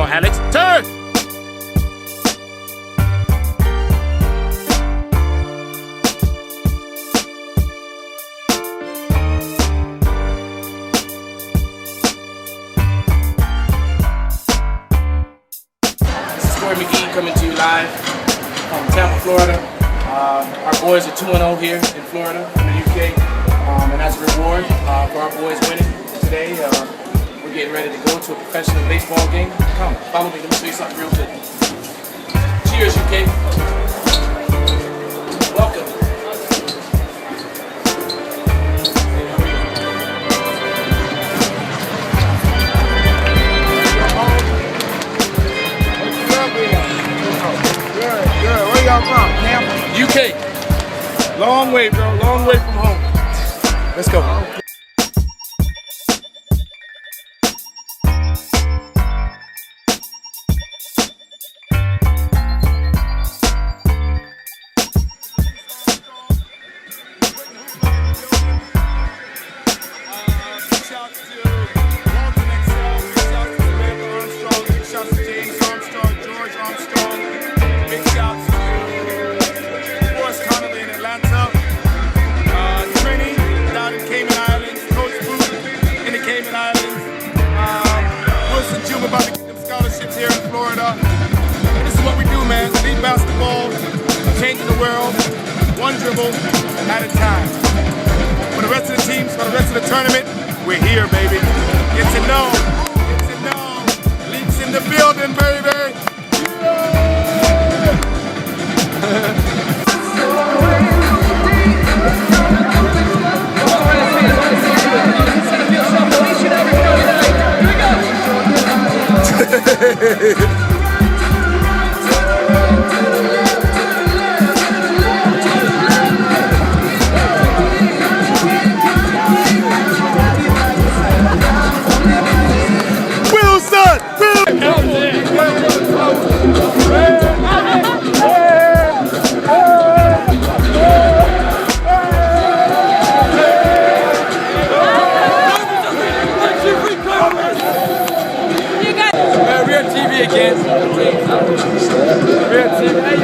on, Alex. Turn! Corey McGee coming to you live from Tampa, Florida. Our boys are 2-0 here in Florida, in the UK, and as a reward for our boys winning today, we're getting ready to go to a professional baseball game. Come, follow me, let me show you something real good. Cheers, UK. Welcome. Where y'all from? Tampa? UK. Long way, bro. Long way from home. Let's go. About to get them scholarships here in Florida. And this is what we do, man. League basketball, changing the world, one dribble at a time. For the rest of the teams, for the rest of the tournament, we're here, baby. Get to know. Get to know. League's in the building, baby. Yeah. Again. Real TV.